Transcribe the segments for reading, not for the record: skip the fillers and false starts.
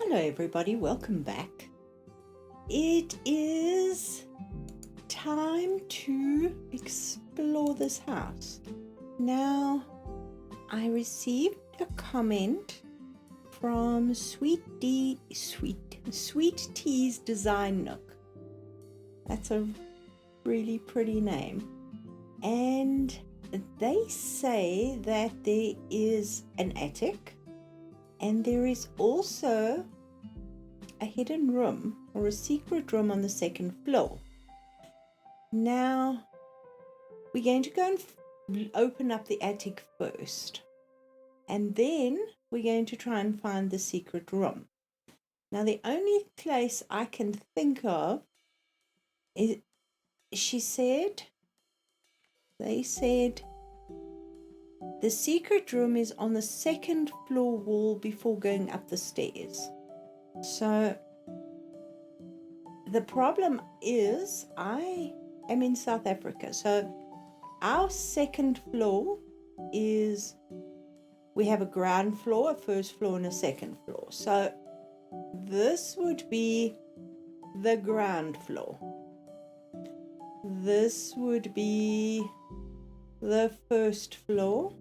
Hello everybody, welcome back. It is time to explore this house. Now, I received a comment from Sweet Tea's Design Nook. That's a really pretty name. And they say that there is an attic and there is also a hidden room or a secret room on the second floor. Now, we're going to go and open up the attic first. And then we're going to try and find the secret room. Now, the only place I can think of is, they said, the secret room is on the second floor wall before going up the stairs. So the problem is I am in South Africa. So our second floor is, we have a ground floor, a first floor and a second floor. So this would be the ground floor. This would be the first floor.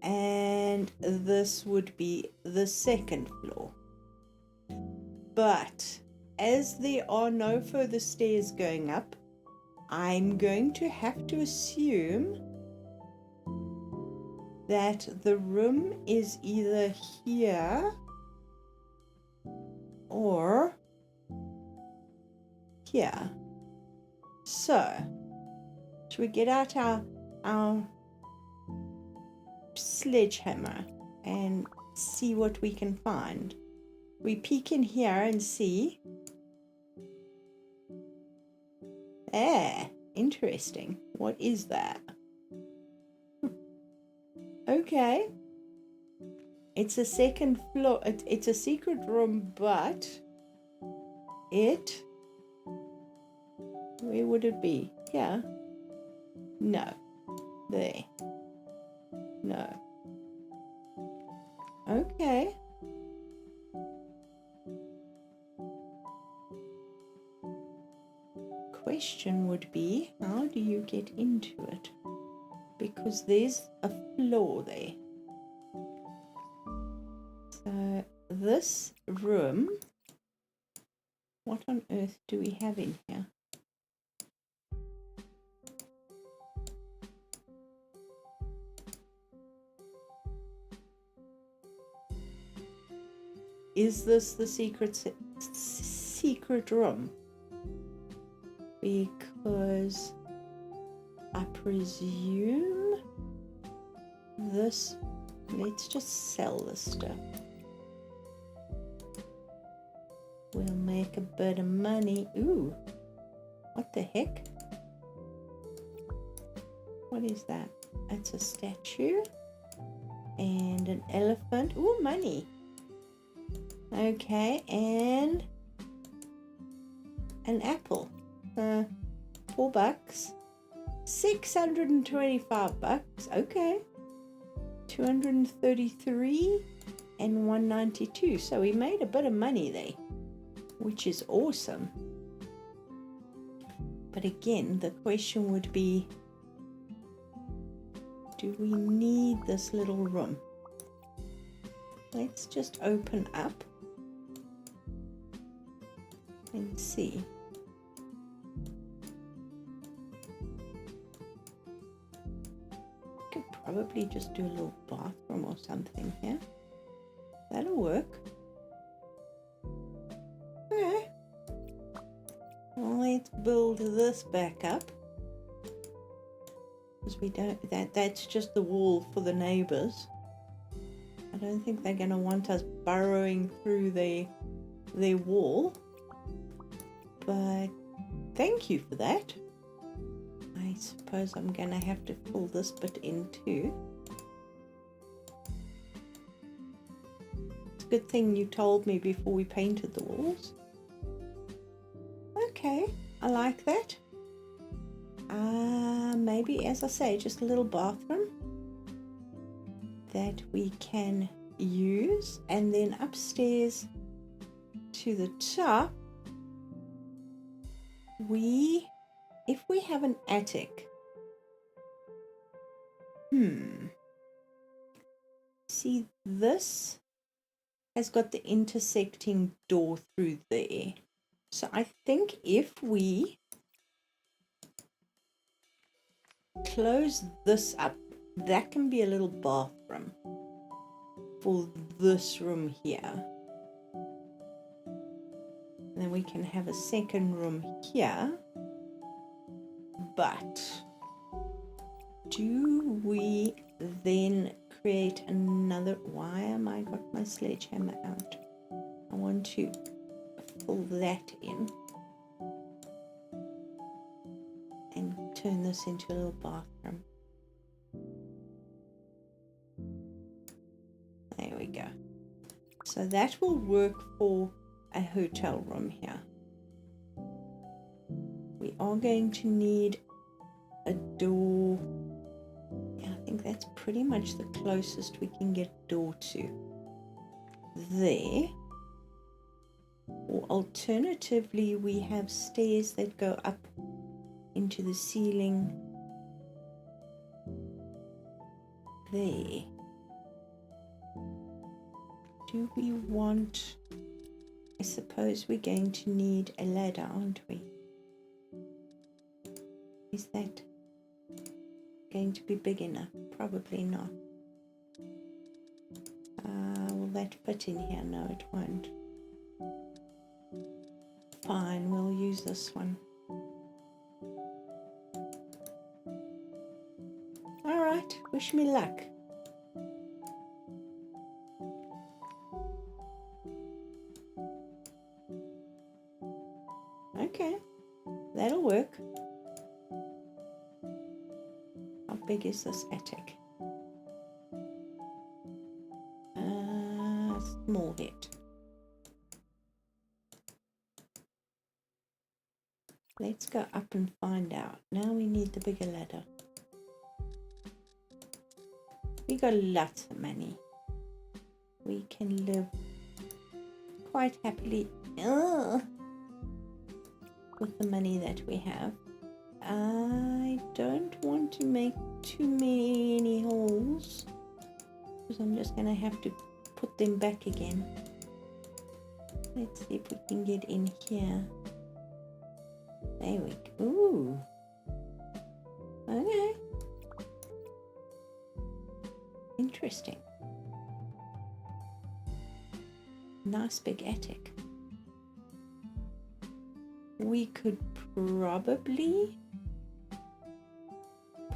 And this would be the second floor. But as there are no further stairs going up, I'm going to have to assume that the room is either here or here. So, should we get out our sledgehammer and see what we can find? We peek in here and see. Interesting. What is that? Okay. It's a second floor. It's a secret room, but where would it be? Here? No. There. No. Okay. Question would be, how do you get into it? Because there's a floor there. So this room, what on earth do we have in here? Is this the secret room? Because I presume this, let's just sell this stuff. We'll make a bit of money. Ooh, what the heck? What is that? It's a statue and an elephant. Ooh, money. Okay, and an apple. $4, $625. Okay, 233 and 192. So we made a bit of money there, which is awesome. But again, the question would be, do we need this little room? Let's just open up and see. Could probably just do a little bathroom or something here. That'll work. Okay. Well, let's build this back up. Because we don't, that's just the wall for the neighbors. I don't think they're going to want us burrowing through their wall. But thank you for that. I suppose I'm going to have to fill this bit in too. It's a good thing you told me before we painted the walls. Okay, I like that. Maybe, as I say, just a little bathroom that we can use. And then upstairs to the top, if we have an attic, see, this has got the intersecting door through there. So I think if we close this up, that can be a little bathroom for this room here. And then we can have a second room here. But do we then create another? Why am I got my sledgehammer out? I want to fill that in and turn this into a little bathroom. There we go. So that will work for a hotel room here. We are going to need a door. Yeah, I think that's pretty much the closest we can get a door to. There. Or alternatively, we have stairs that go up into the ceiling. There. Do we want... I suppose we're going to need a ladder, aren't we? Is that going to be big enough? Probably not. Will that fit in here? No, it won't. Fine, we'll use this one. Alright, wish me luck. Okay, that'll work. How big is this attic? Small bit. Let's go up and find out. Now we need the bigger ladder. We got lots of money. We can live quite happily with the money that we have. I don't want to make too many holes because I'm just going to have to put them back again. Let's see if we can get in here. There we go. Ooh. Okay. Interesting. Nice big attic. We could probably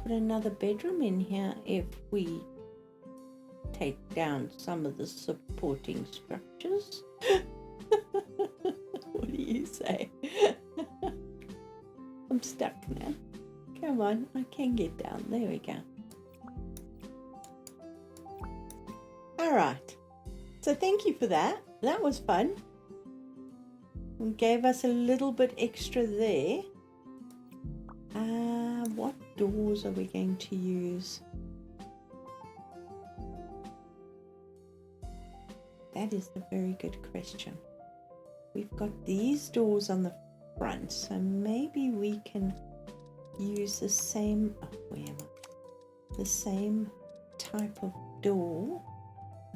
put another bedroom in here if we take down some of the supporting structures. What do you say? I'm stuck now. Come on, I can get down. There we go. Alright. So thank you for that. That was fun. It gave us a little bit extra there. What doors are we going to use? That is a very good question. We've got these doors on the front, so maybe we can use the same, the same type of door,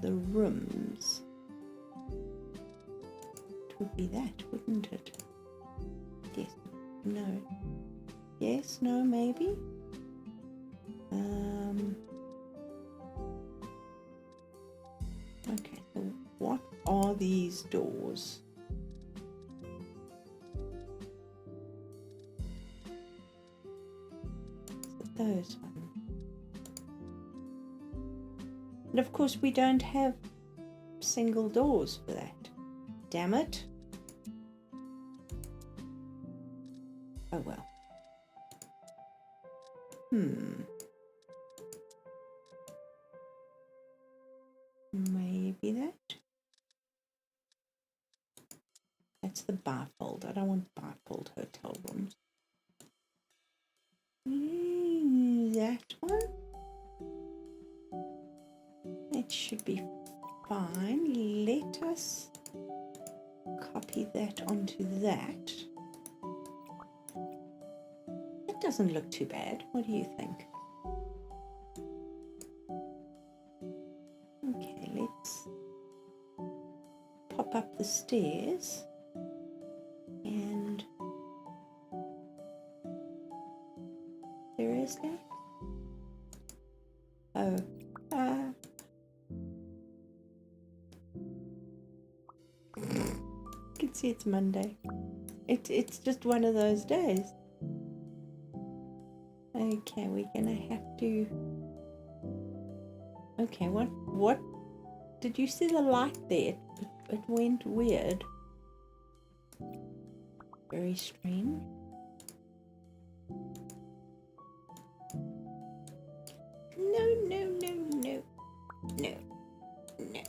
the rooms. It would be that, wouldn't it? Yes, no. Yes, no, maybe. Okay, so what are these doors? So those ones. And of course we don't have single doors for that. Damn it. Oh well. Maybe that. That's the bifold. I don't want bifold hotel rooms. That one. It should be fine. Let us copy that onto that. It doesn't look too bad. What do you think? Okay, let's pop up the stairs and seriously? Oh, you can see it's Monday. It's just one of those days. Okay, we're gonna have to. Okay, what? Did you see the light there? It went weird. Very strange. No, no, no, no, no, no,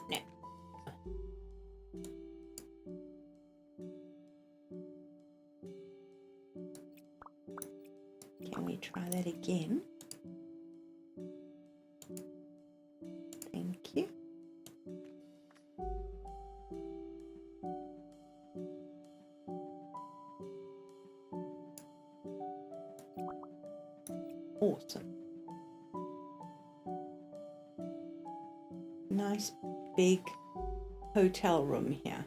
no. Can we try that again? Thank you. Awesome. Nice big hotel room here,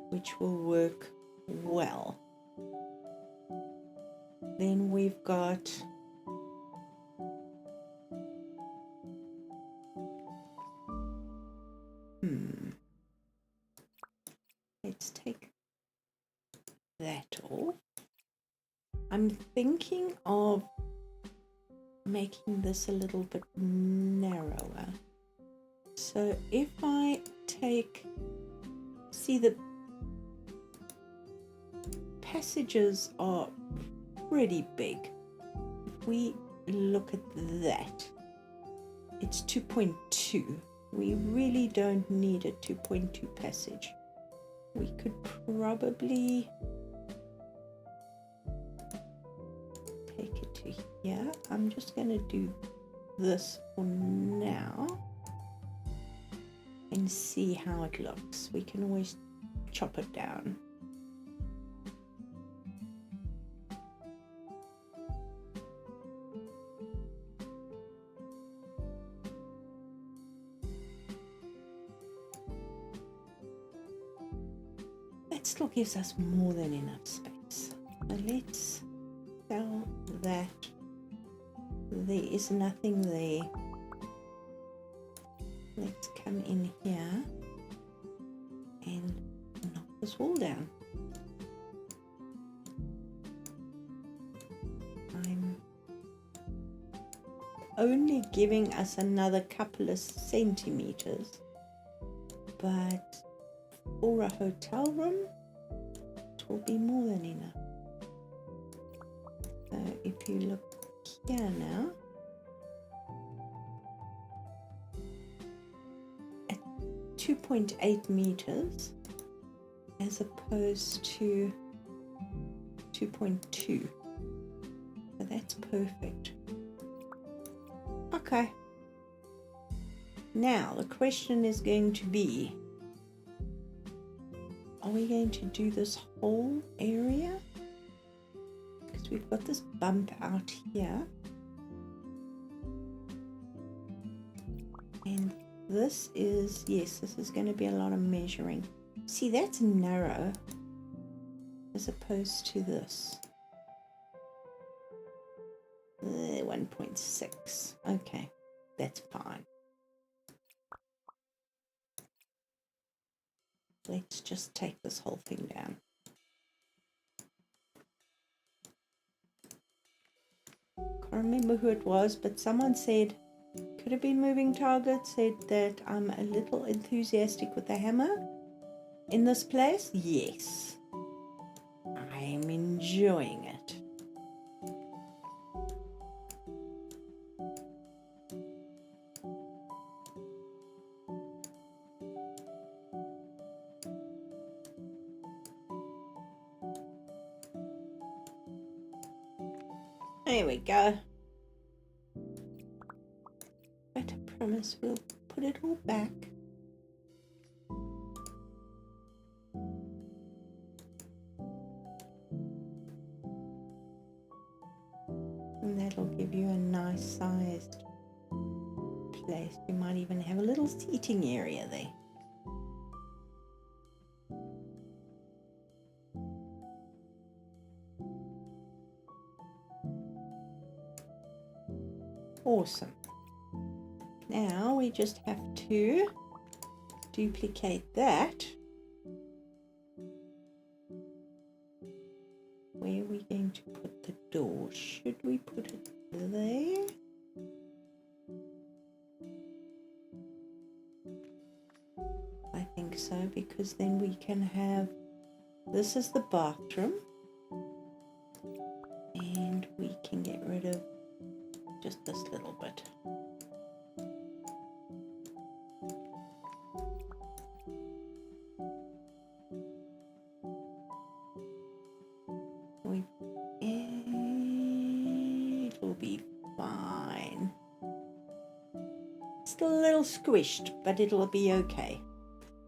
which will work well. Then we've got let's take that off. I'm thinking of making this a little bit narrower. So if I take, see, the passages are pretty big. If we look at that, it's 2.2. We really don't need a 2.2 passage. We could probably take it to here. I'm just going to do this for now and see how it looks. We can always chop it down. That still gives us more than enough space. So let's sell that. There is nothing there. Let's come in here and knock this wall down. I'm only giving us another couple of centimeters, but for a hotel room, it will be more than enough. So if you look here now, at 2.8 meters as opposed to 2.2. So that's perfect. Okay. Now the question is going to be, are we going to do this whole area? Because we've got this bump out here. And this is, yes, this is going to be a lot of measuring. See, that's narrow as opposed to this. 1.6. Okay, that's fine. Let's just take this whole thing down. Can't remember who it was, but someone said, could have been Moving Target, said that I'm a little enthusiastic with the hammer in this place. Yes, I am enjoying it. There we go. But promise we'll put it all back. And that'll give you a nice sized place. You might even have a little seating area there. Awesome. Now we just have to duplicate that. Where are we going to put the door? Should we put it there? I think so, because then we can have, this is the bathroom, and we can get rid of just this little bit. It'll be fine. Still a little squished, but it'll be okay.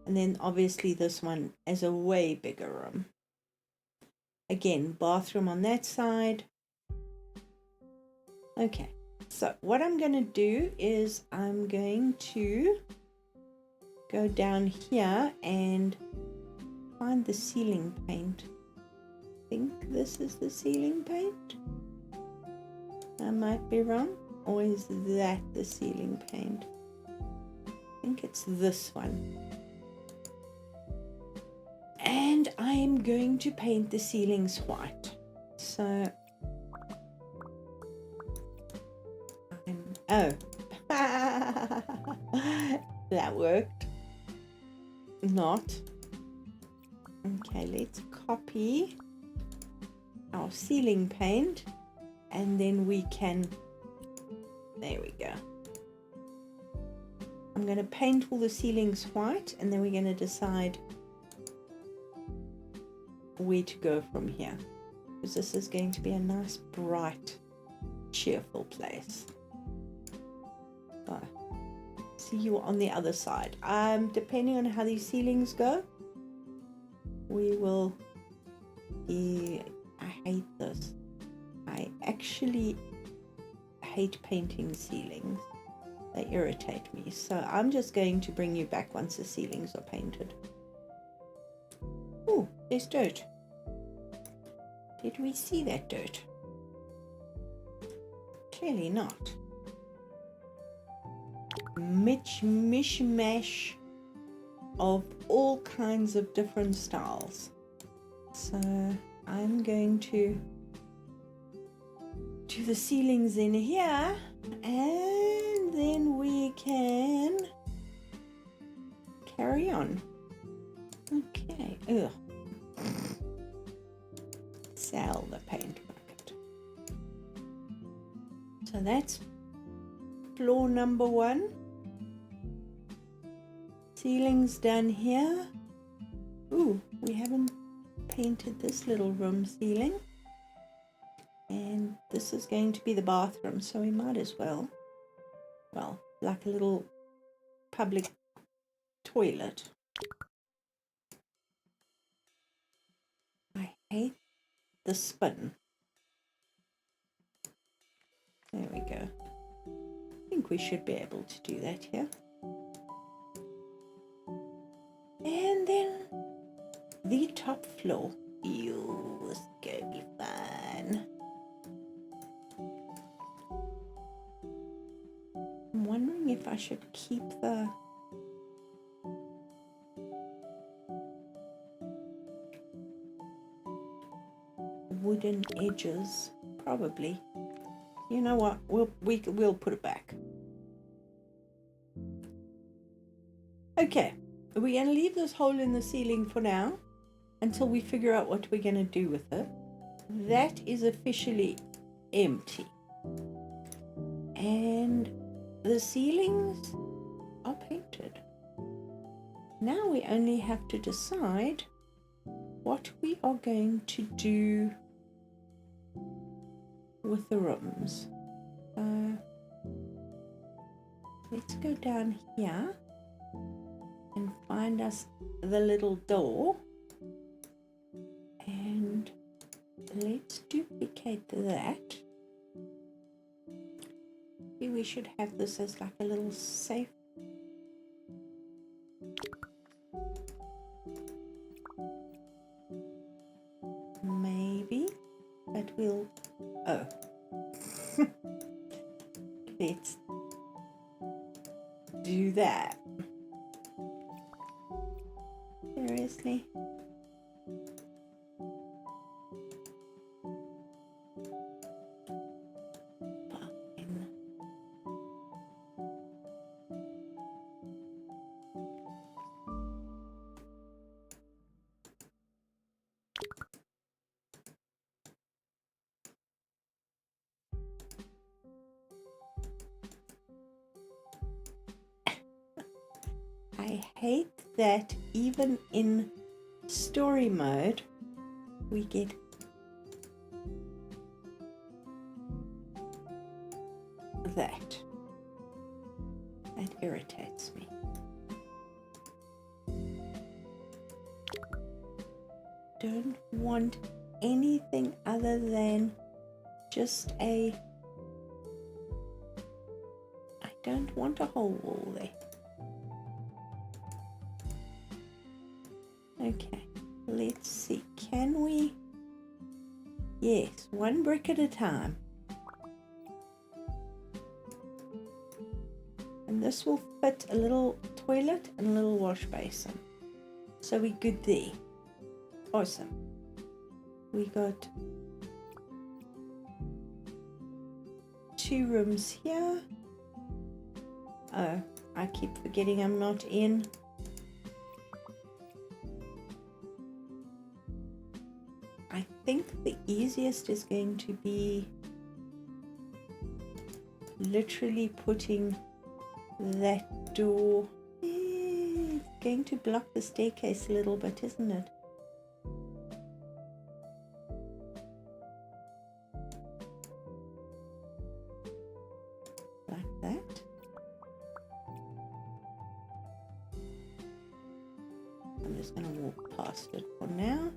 And then obviously this one is a way bigger room. Again, bathroom on that side. Okay, so what I'm going to do is I'm going to go down here and find the ceiling paint. I think this is the ceiling paint. I might be wrong. Or is that the ceiling paint? I think it's this one. And I'm going to paint the ceilings white. So, oh, that worked. Not. Okay, let's copy our ceiling paint, and then we can, there we go. I'm going to paint all the ceilings white, and then we're going to decide where to go from here, because this is going to be a nice, bright, cheerful place. So, see you on the other side. Depending on how these ceilings go, we will. I hate this. I actually hate painting ceilings. They irritate me. So I'm just going to bring you back once the ceilings are painted. Oh, there's dirt. Did we see that dirt? Clearly not. Mishmash of all kinds of different styles. So I'm going to do the ceilings in here, and then we can carry on. Okay. Ugh. Sell the paint bucket. So that's floor number 1. Ceilings done here. Ooh, we haven't painted this little room ceiling. And this is going to be the bathroom, so we might as well, like a little public toilet. I hate the spin. There we go. I think we should be able to do that here. And then the top floor. Ew, this is going to be fun. I'm wondering if I should keep the wooden edges. Probably. You know what? We'll put it back. Okay, we're going to leave this hole in the ceiling for now until we figure out what we're going to do with it. That is officially empty. And the ceilings are painted. Now we only have to decide what we are going to do with the rooms. let's go down here and find us the little door, and let's duplicate that. Maybe we should have this as like a little safe. Maybe, but we'll, oh, let's do that. Seriously? Fine. I hate that even in story mode we get that. That irritates me. Don't want anything other than just a... I don't want a whole wall there. Okay, let's see. Can we? Yes, one brick at a time. And this will fit a little toilet and a little wash basin. So we're good there. Awesome. We got 2 rooms here. Oh, I keep forgetting I'm not in. I think the easiest is going to be literally putting that door. It's going to block the staircase a little bit, isn't it? Like that. I'm just going to walk past it for now.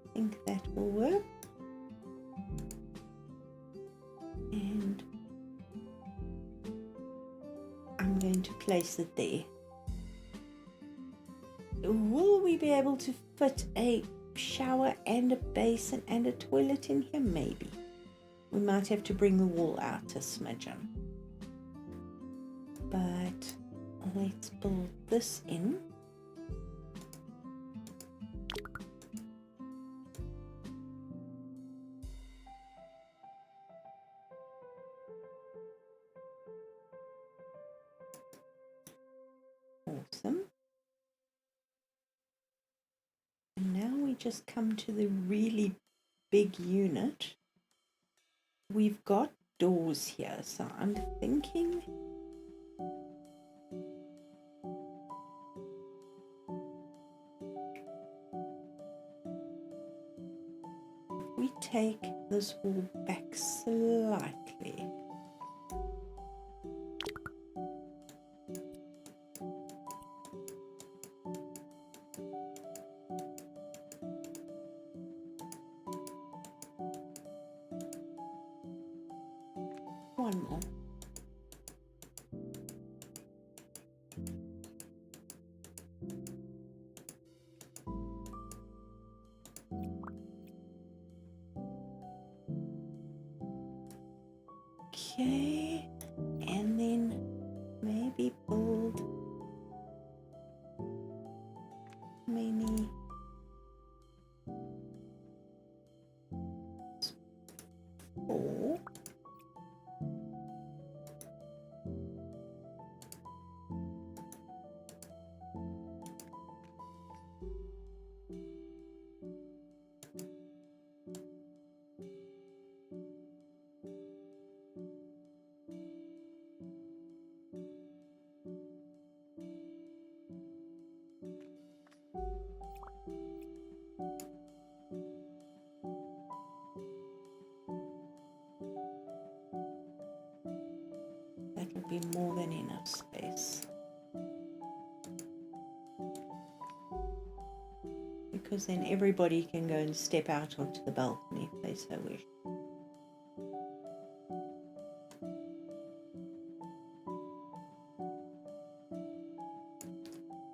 I think that will work. And I'm going to place it there. Will we be able to fit a shower and a basin and a toilet in here? Maybe. We might have to bring the wall out a smidgen. But let's build this in. Awesome. And now we just come to the really big unit. We've got doors here, so I'm thinking if we take this wall back slightly. One more. Okay, and then maybe build many four. because then everybody can go and step out onto the balcony if they so wish.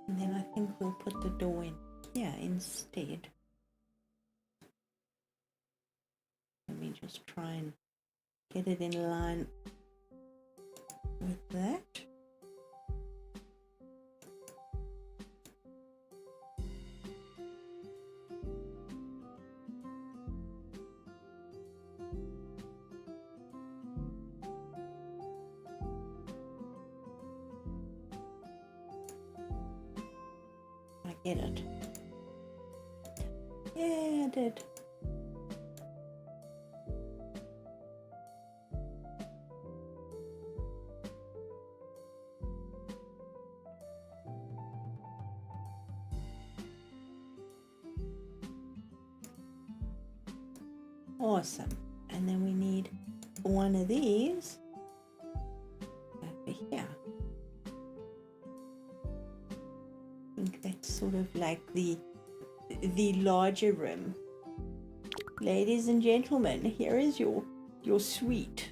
And then I think we'll put the door in here instead. Let me just try and get it in line with that. I get it. Yeah, I did. Awesome. And then we need one of these over here. I think that's sort of like the larger room. Ladies and gentlemen, here is your suite.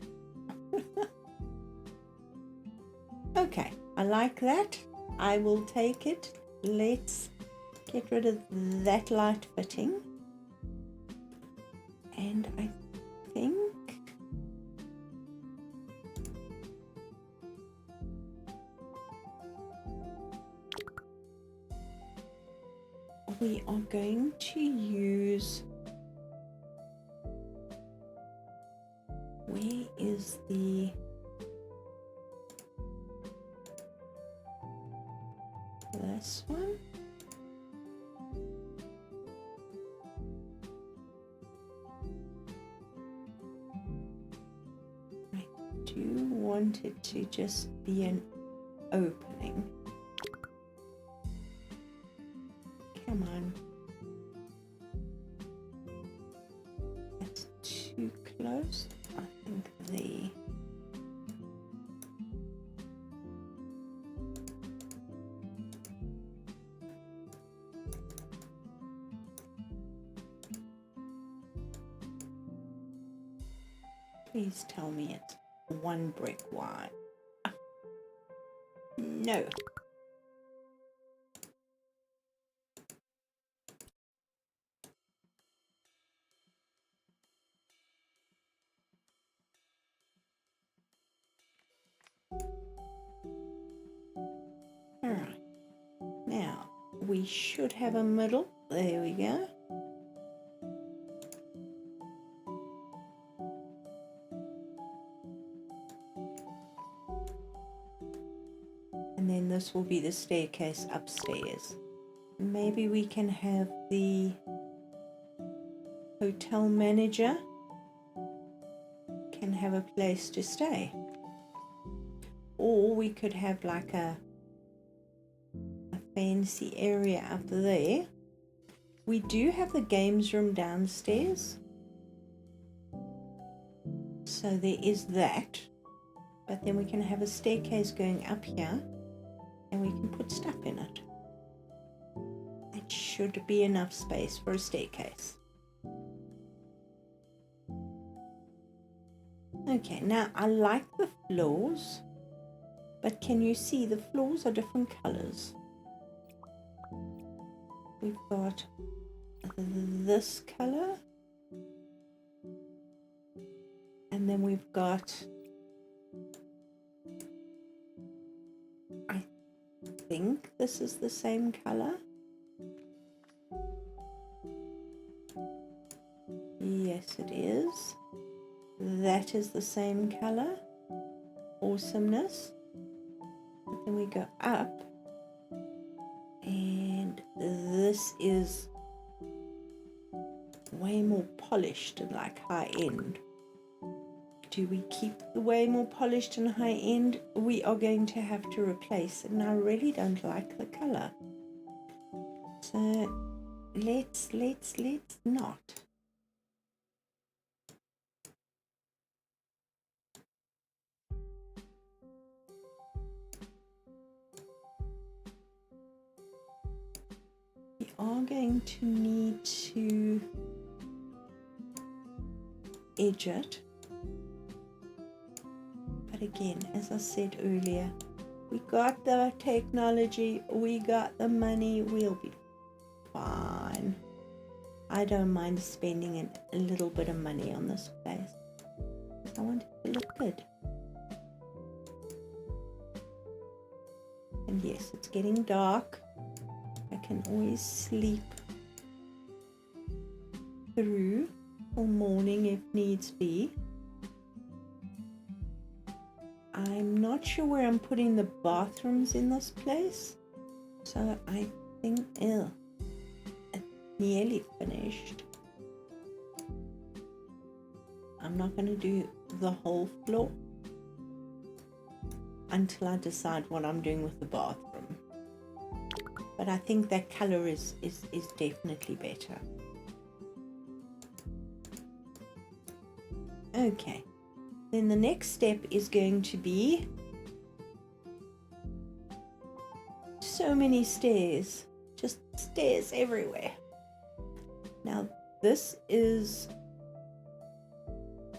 Okay, I like that. I will take it. Let's get rid of that light fitting. And I think we are going to use, where is this one? I do want it to just be an opening. Come on. That's too close. I think there. Please tell me it's one brick wide. No. Alright. Now, we should have a middle. There we go. And then this will be the staircase upstairs. Maybe we can have the hotel manager can have a place to stay. Or we could have like a fancy area up there. We do have the games room downstairs. So there is that. But then we can have a staircase going up here and we can put stuff in it. It should be enough space for a staircase. Okay, now I like the floors, but can you see the floors are different colors? We've got this color, and then we've got, I think this is the same color. Yes, it is. That is the same color. Awesomeness. But then we go up, and this is way more polished and like high end. Do we keep the way more polished and high end? We are going to have to replace it, and I really don't like the color. So let's not. We are going to need to edge it. But again, as I said earlier, we got the technology, we got the money, we'll be fine. I don't mind spending a little bit of money on this place. I want it to look good. And yes, it's getting dark. I can always sleep through till morning if needs be. I'm not sure where I'm putting the bathrooms in this place. So I think, it's nearly finished. I'm not going to do the whole floor until I decide what I'm doing with the bathroom. But I think that color is definitely better. Okay, then the next step is going to be so many stairs, just stairs everywhere. Now this is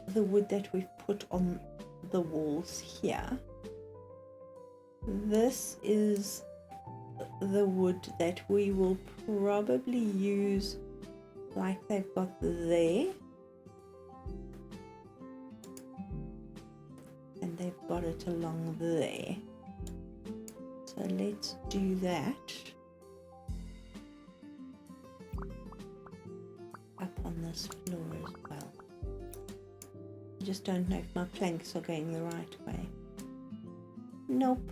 the wood that we've put on the walls here. This is the wood that we will probably use like they've got there, and they've got it along there. So let's do that up on this floor as well. I just don't know if my planks are going the right way. Nope.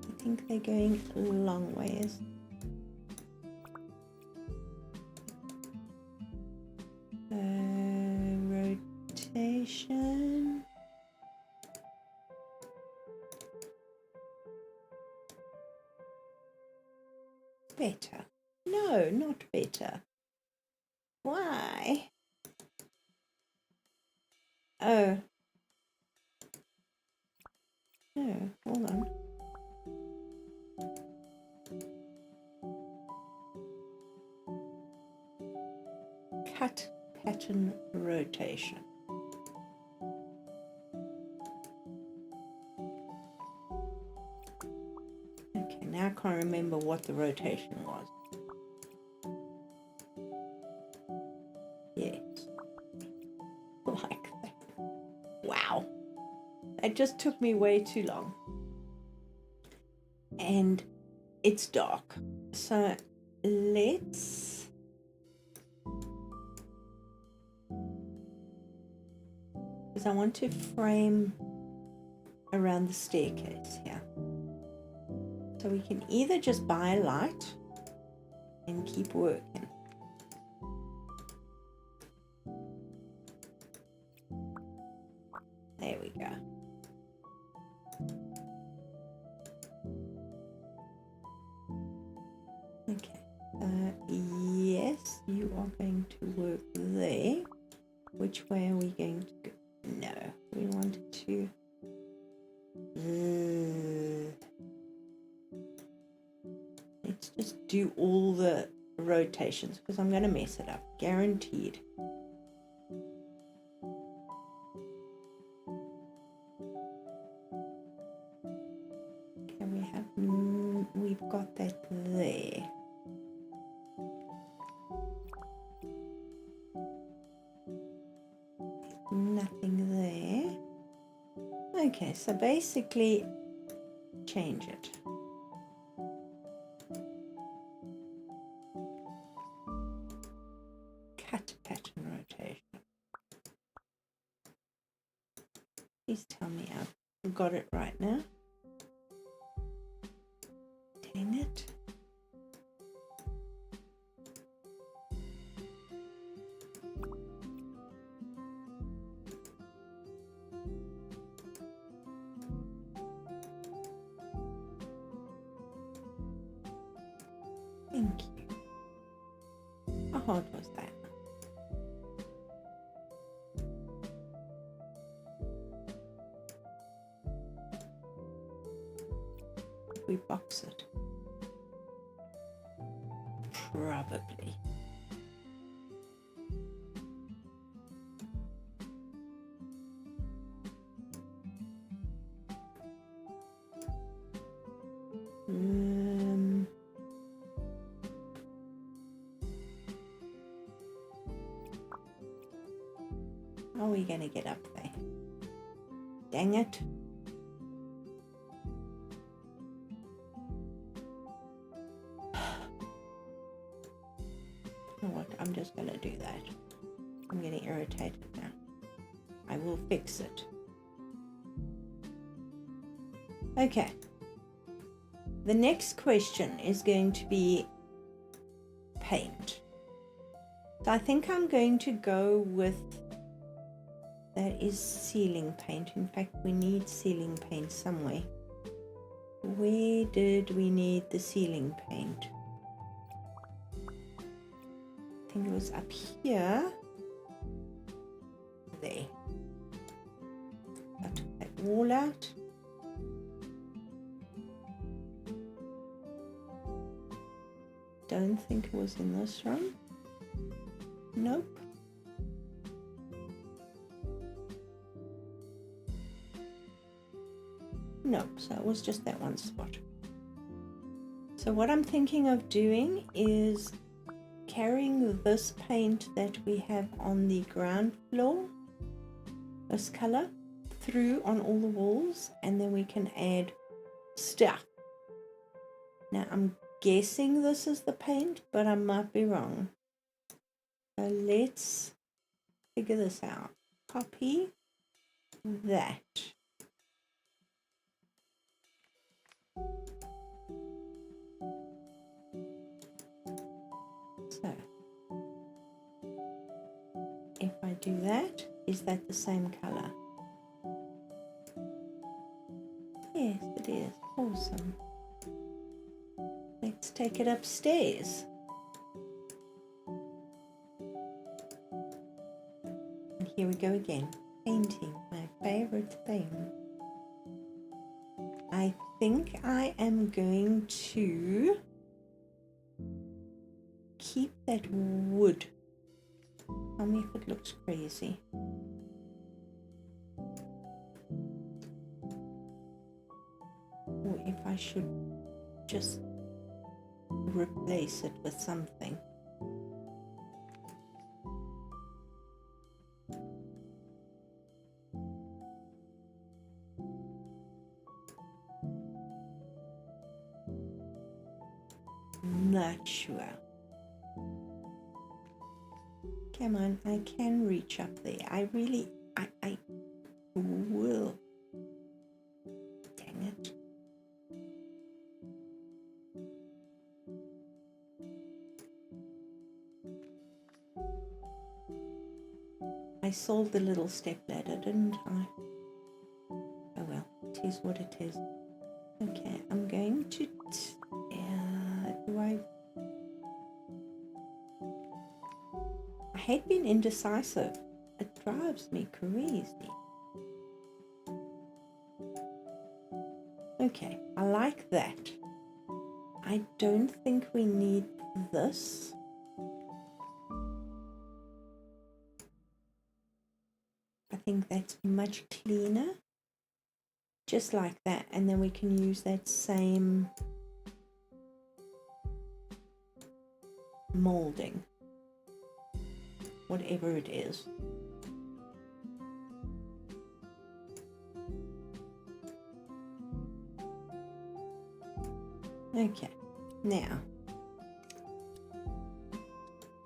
I think they're going a long ways. Rotation. Better. No, not better. Why? Oh. No, hold on. Cut pattern rotation. Okay, now I can't remember what the rotation was. Yes. Like that. Wow. That just took me way too long. And it's dark. So let's because I want to frame around the staircase here. So we can either just buy a light and keep working. There we go. Okay. Yes, you are going to work there. Which way are we going to go? No, we wanted to. Let's just do all the rotations because I'm going to mess it up, guaranteed. Okay, we've got that there. Nothing there. Okay, so basically change it. Cut pattern rotation. Please tell me I've got it right now. Dang it. Thank you. How hard was that? We box it. Probably. How are we going to get up there? Dang it. You know what? I'm just going to do that. I'm getting irritated now. I will fix it. Okay. The next question is going to be paint. So I think I'm going to go with, that is ceiling paint. In fact, we need ceiling paint somewhere. Where did we need the ceiling paint? I think it was up here. There. I took that wall out. Don't think it was in this room. Nope. Nope, so it was just that one spot. So what I'm thinking of doing is carrying this paint that we have on the ground floor, this color, through on all the walls, and then we can add stuff. Now I'm guessing this is the paint, but I might be wrong. So let's figure this out. Copy that. So if I do that, is that the same color? Yes, it is. Awesome. Let's take it upstairs. And here we go again. Painting, my favorite thing. I think I am going to keep that wood. Tell me if it looks crazy. Or if I should just replace it with something. Not sure. Come on, I can reach up there. I will. Dang it. I solved the little step ladder, didn't I? Oh well, it is what it is. Okay, I'm going to... I hate being indecisive. It drives me crazy. Okay, I like that. I don't think we need this. I think that's much cleaner. Just like that, and then we can use that same molding, whatever it is. Okay, now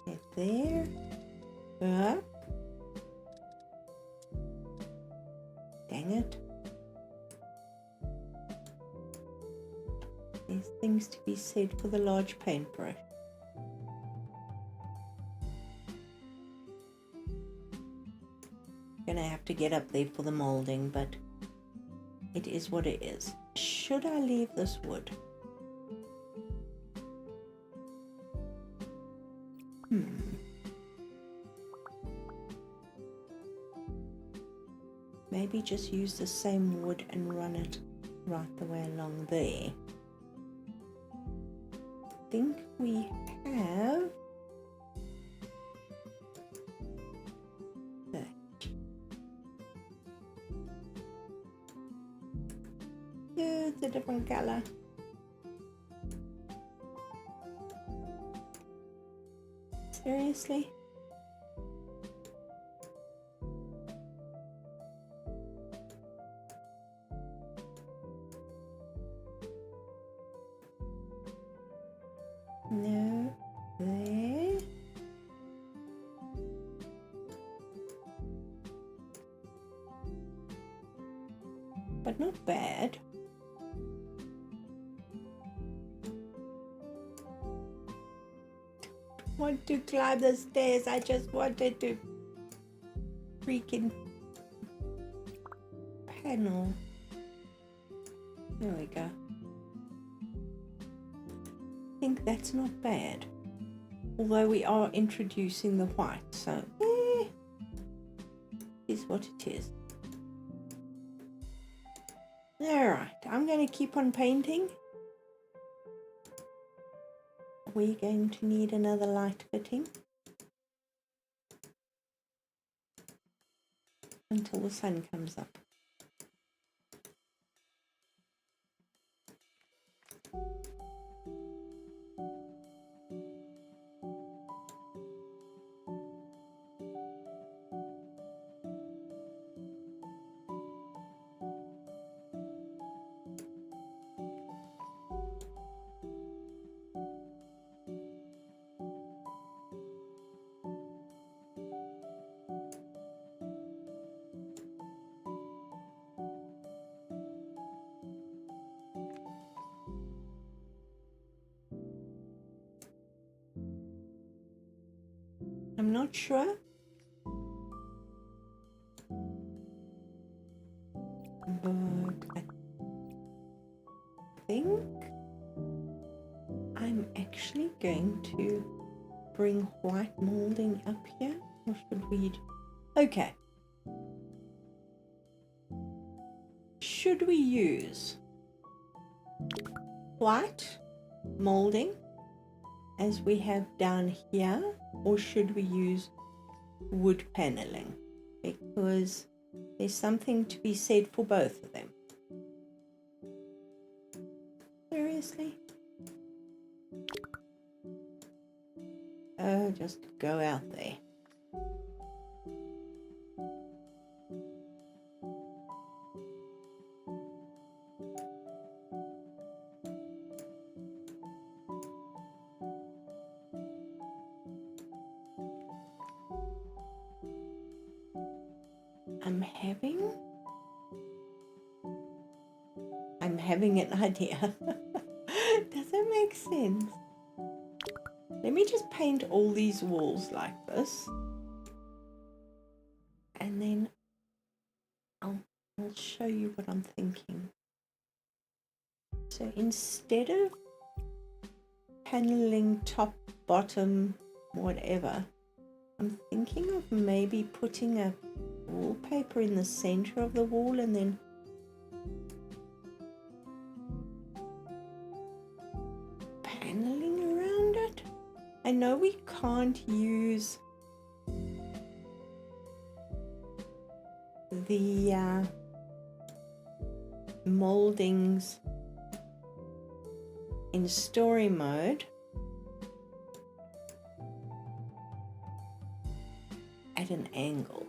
get there, up. Dang it. There's things to be said for the large paintbrush. Gonna have to get up there for the molding, but it is what it is. Should I leave this wood? Maybe just use the same wood and run it right the way along there. I think we have that. Yeah, it's a different color. Seriously? No, there. But not bad. Want to climb the stairs. I just wanted to freaking panel. There we go. I think that's not bad. Although we are introducing the white, so is what it is. Alright, I'm going to keep on painting. We're going to need another light fitting until the sun comes up. I'm not sure, but I think I'm actually going to bring white molding up here. Or should we? Okay. Should we use white molding as we have down here, or should we use wood paneling? Because there's something to be said for both of them. Seriously? Oh, just go out there. I'm having an idea. Does that make sense? Let me just paint all these walls like this. And then I'll show you what I'm thinking. So instead of paneling top, bottom, whatever, I'm thinking of maybe putting a wallpaper in the center of the wall and then paneling around it. I know we can't use the moldings in story mode at an angle.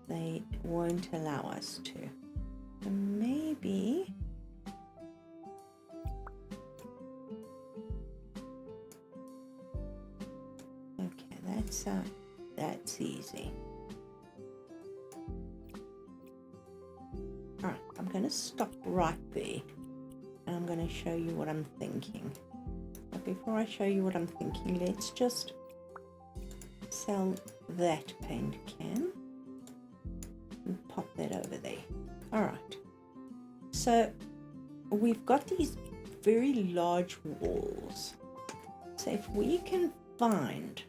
They won't allow us to. So maybe okay, that's easy. All right, I'm going to stop right there and I'm going to show you what I'm thinking. But before I show you what I'm thinking, let's just sell that paint can and pop that over there. All right, so we've got these very large walls. So if we can find,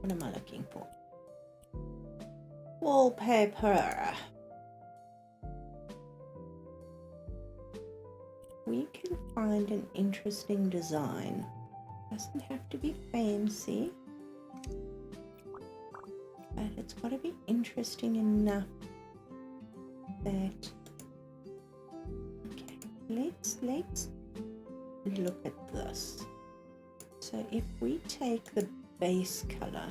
what am I looking for? Wallpaper. we can find an interesting design. Doesn't have to be fancy, but it's got to be interesting enough that, okay, let's look at this. So if we take the base color,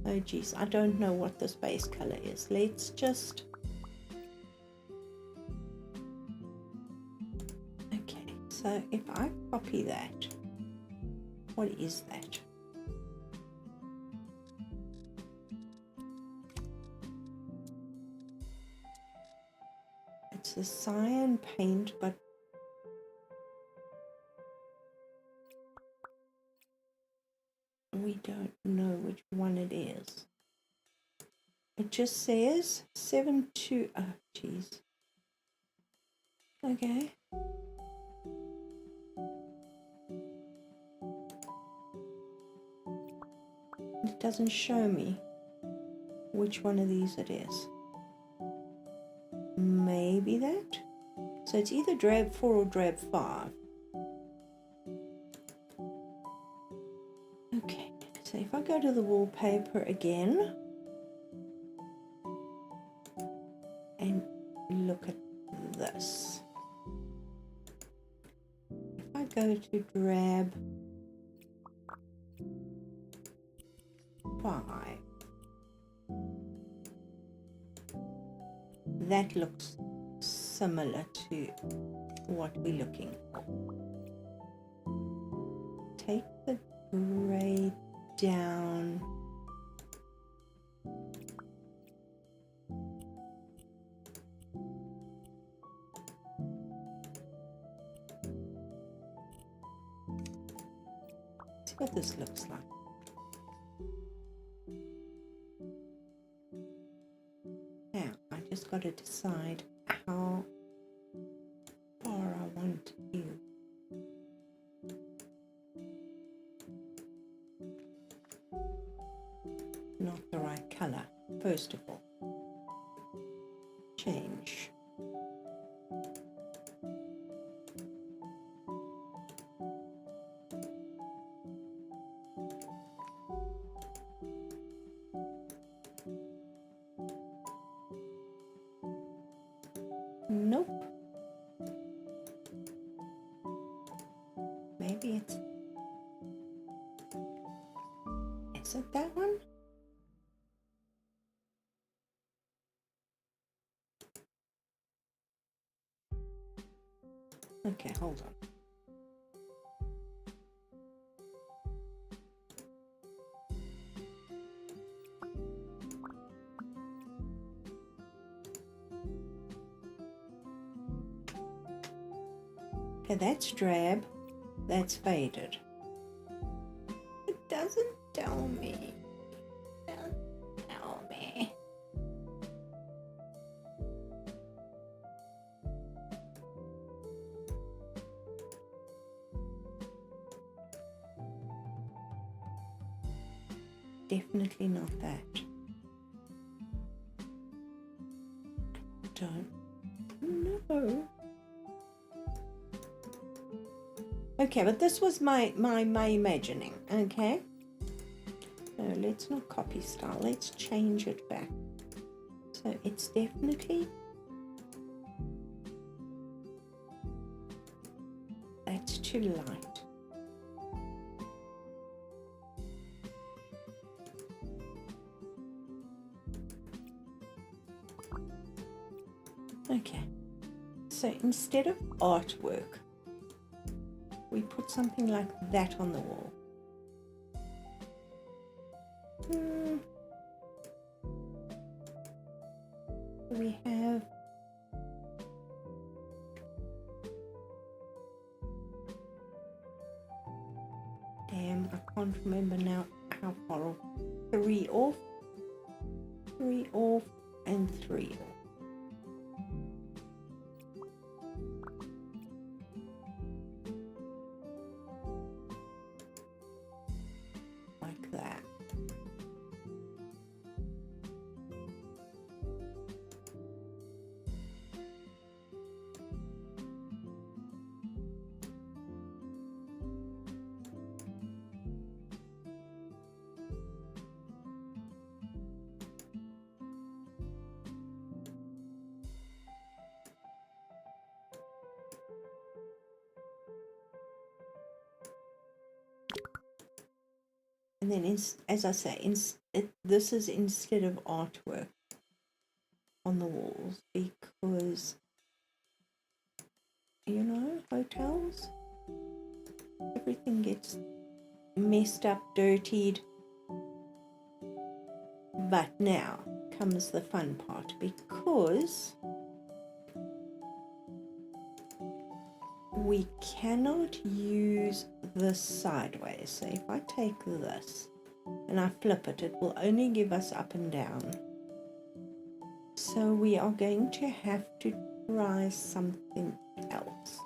oh geez, I don't know what this base color is. Let's just, okay, so if I copy that, what is that? It's a cyan paint, but we don't know which one it is. It just says 72, oh geez. Okay. It doesn't show me which one of these it is. Maybe that? So it's either drab 4 or drab 5. Okay, so if I go to the wallpaper again and look at this. If I go to drab 5, that looks similar to what we're looking for. Take the gray down. See what this looks like. Now, I just got to decide how far I want you. Not the right color, first of all. Change. Nope. Maybe it's... Is it that one? Okay, hold on. Okay, that's drab. That's faded. It doesn't tell me. It doesn't tell me. Definitely not that. Don't know. Okay, but this was my imagining, okay? So let's not copy style, let's change it back. So it's definitely, that's too light. Okay, so instead of artwork, we put something like that on the wall. We have damn, I can't remember now how far off. 3 off, 3 off, and 3 off. Like that. And then, as I say, this is instead of artwork on the walls, because, you know, hotels, everything gets messed up, dirtied. But now comes the fun part, because we cannot use this sideways. So if I take this and I flip it, it will only give us up and down. So we are going to have to try something else.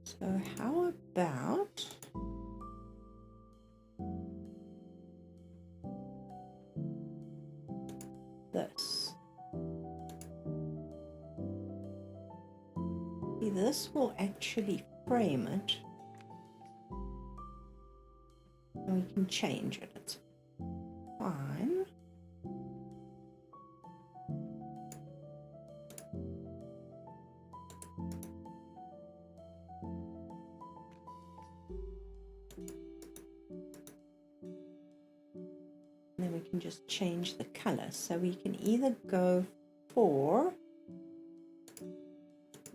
So how about this? See, this will actually frame it. And we can change it. It's fine. And then we can just change the color. So we can either go for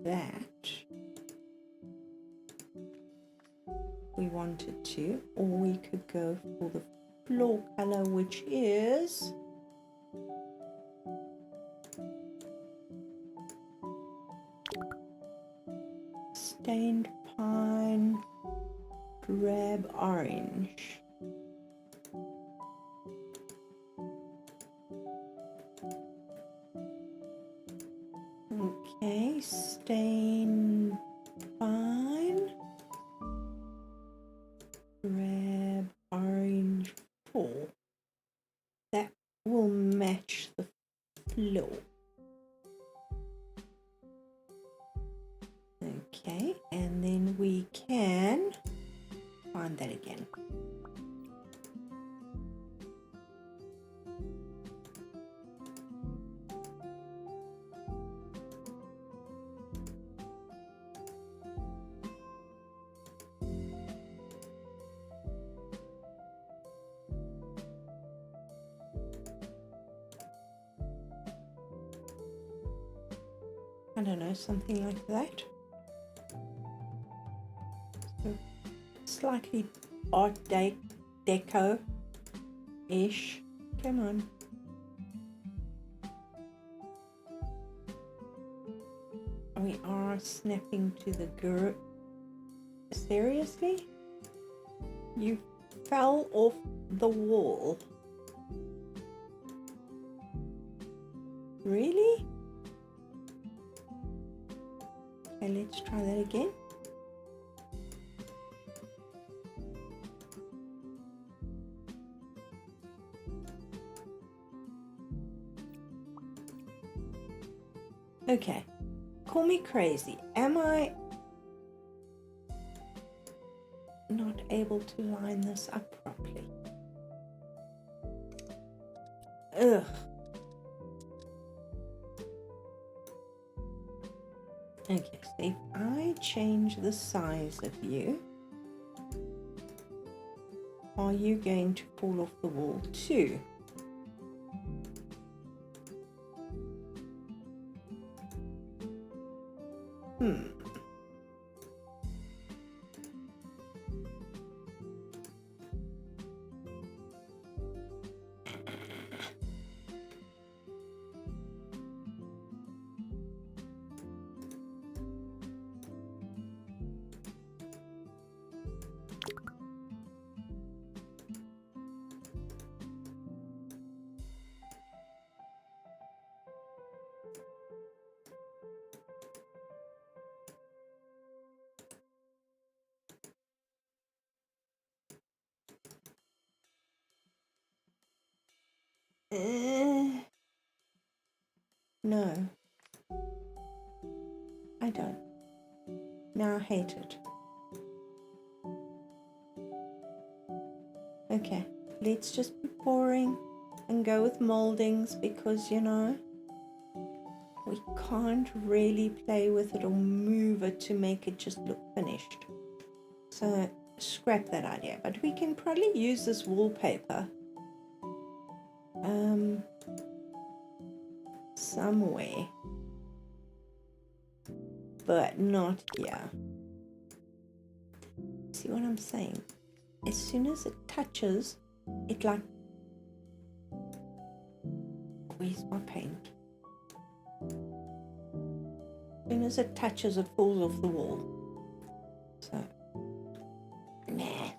that, we wanted to, or we could go for the floor color, which is stained pine drab orange. Okay, stained pine drab orange 4. That will match the floor. Okay, and then we can find that again. I don't know, something like that. So slightly art deco-ish. Come on. We are snapping to the girl. Seriously? You fell off the wall. Really? Okay, let's try that again. Okay, call me crazy. Am I not able to line this up properly? Ugh. Okay, so if I change the size of you, are you going to fall off the wall too? No, I don't. Now I hate it. Okay, let's just be boring and go with moldings, because, you know, we can't really play with it or move it to make it just look finished. So scrap that idea. But we can probably use this wallpaper somewhere, but not here. See what I'm saying? As soon as it touches, it like... Where's my paint? As soon as it touches, it falls off the wall. So, nah.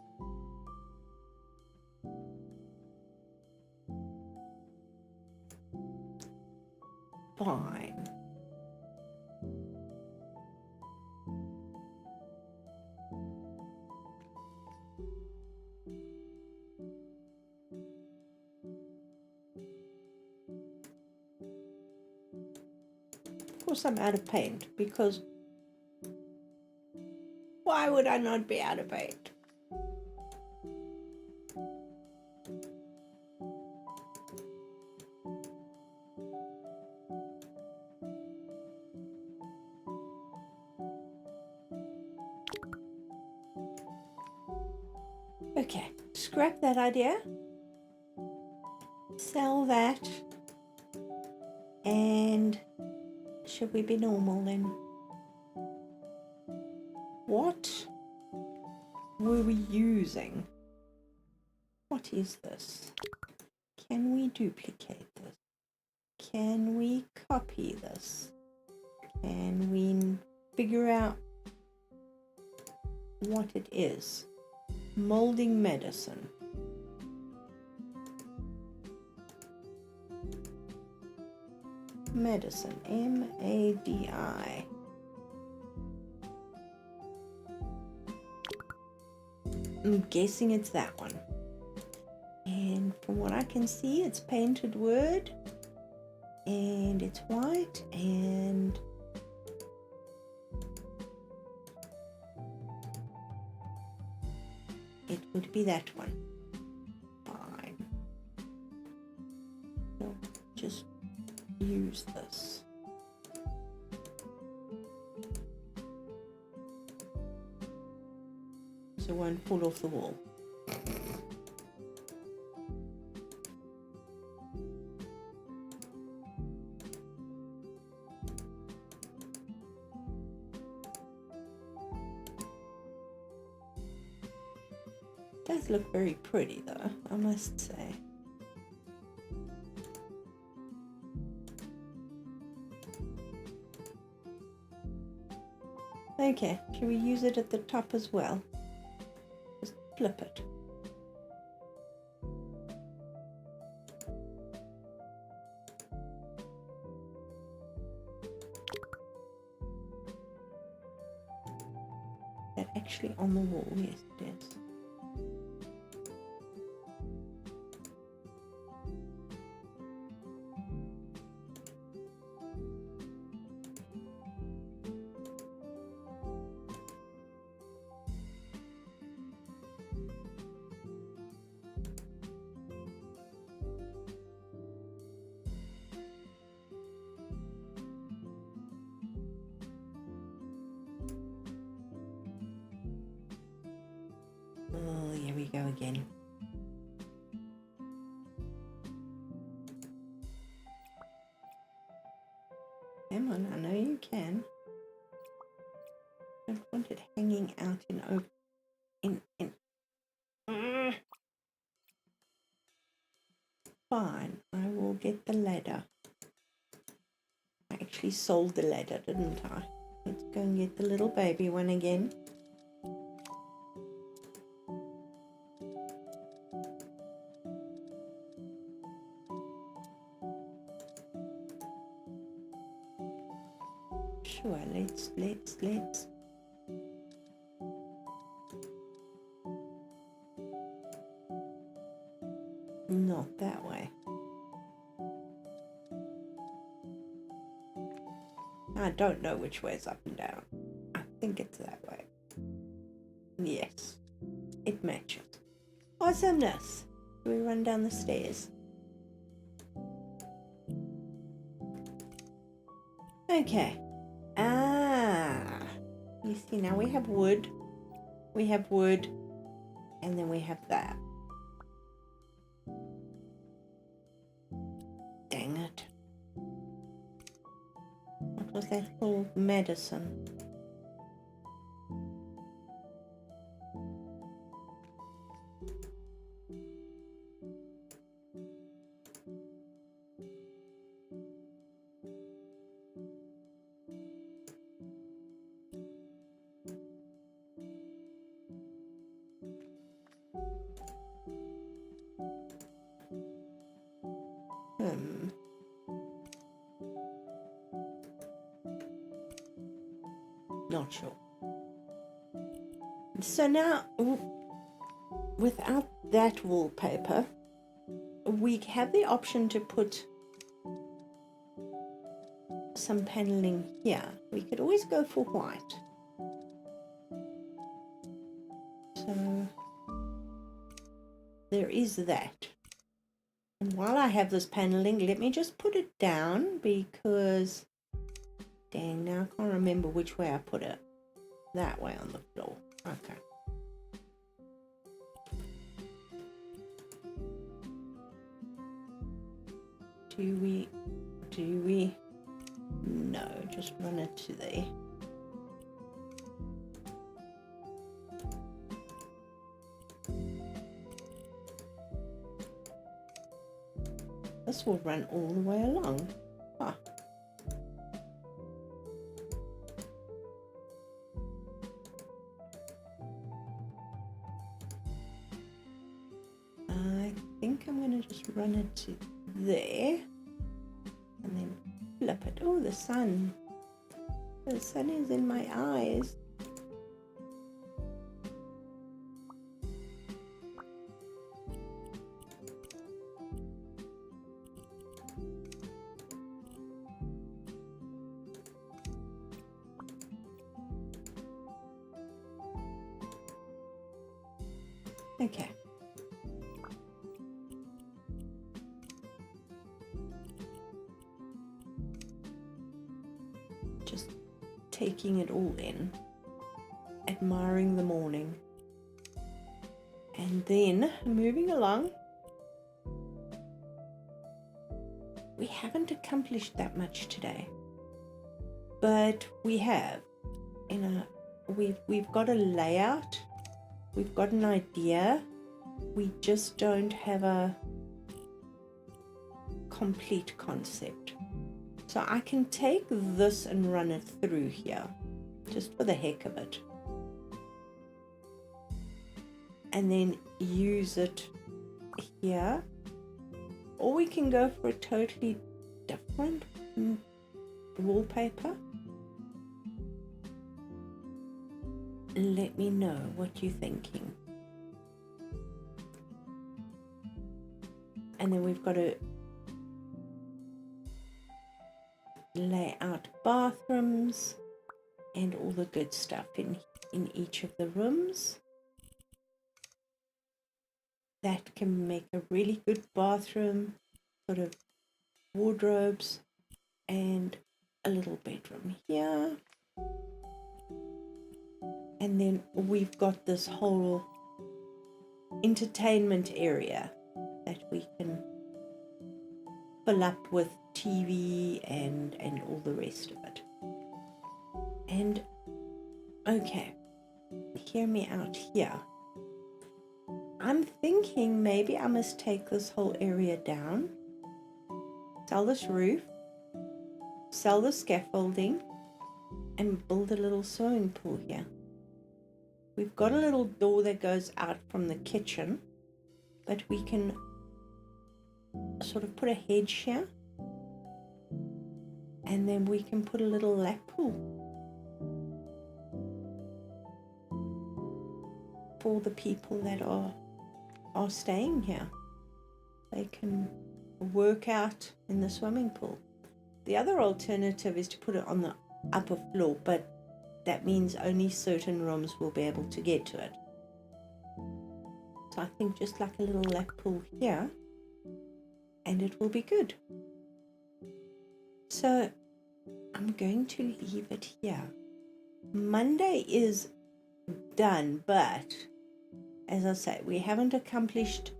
Fine. Of course I'm out of paint, because why would I not be out of paint? Okay, scrap that idea. Sell that. And should we be normal then? What were we using? What is this? Can we duplicate this? Can we copy this? Can we figure out what it is? Molding medicine. Medicine, M-A-D-I. I'm guessing it's that one. And from what I can see, it's painted word, and it's white, and it would be that one. Fine. So just use this. So it won't fall off the wall. Does look very pretty though, I must say. Okay, should we use it at the top as well? Just flip it. Is that actually on the wall? Yes, it is. Oh, here we go again. Come on, I know you can. I don't want it hanging out in open. Fine, I will get the ladder. I actually sold the ladder, didn't I? Let's go and get the little baby one again. Sure, let's. Not that way. I don't know which way is up and down. I think it's that way. Yes, it matches. Awesomeness. Do we run down the stairs? Okay. You see, now we have wood, and then we have that. Dang it. What was that called? Medicine. Not sure. So now, without that wallpaper, we have the option to put some paneling here. We could always go for white. So there is that. And while I have this paneling, let me just put it down because, dang, now I can't remember which way I put it. That way on the floor. Okay. Do we? No, just run it to there. This will run all the way along. Ah. I think I'm going to just run it to there and then flip it. Oh, the sun. The sun is in my eyes. Okay. Just taking it all in, admiring the morning, and then moving along. We haven't accomplished that much today, but we have. We've got a layout. We've got an idea, we just don't have a complete concept. So I can take this and run it through here, just for the heck of it. And then use it here. Or we can go for a totally different wallpaper. Let me know what you're thinking. And then we've got to lay out bathrooms and all the good stuff in each of the rooms. That can make a really good bathroom, sort of wardrobes, and a little bedroom here. And then we've got this whole entertainment area that we can fill up with TV and all the rest of it. And okay, hear me out here. I'm thinking maybe I must take this whole area down, sell this roof, sell the scaffolding, and build a little swimming pool here. We've got a little door that goes out from the kitchen, but we can sort of put a hedge here, and then we can put a little lap pool for the people that are staying here. They can work out in the swimming pool. The other alternative is to put it on the upper floor, but that means only certain rooms will be able to get to it. So I think just like a little lap pool here, and it will be good. So I'm going to leave it here. Monday is done, but as I say, we haven't accomplished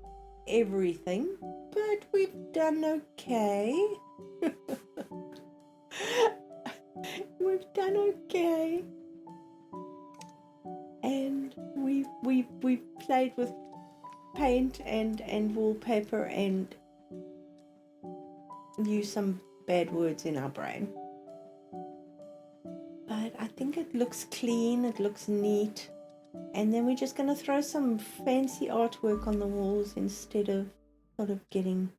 everything, but we've done okay. We've done okay. And we've played with paint and wallpaper and used some bad words in our brain. But I think it looks clean, it looks neat. And then we're just going to throw some fancy artwork on the walls instead of sort of getting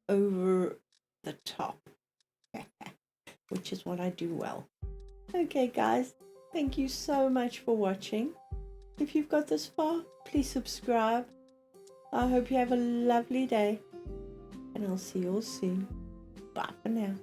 over the top, which is what I do well. Okay, guys, thank you so much for watching. If you've got this far, please subscribe. I hope you have a lovely day, and I'll see you all soon. Bye for now.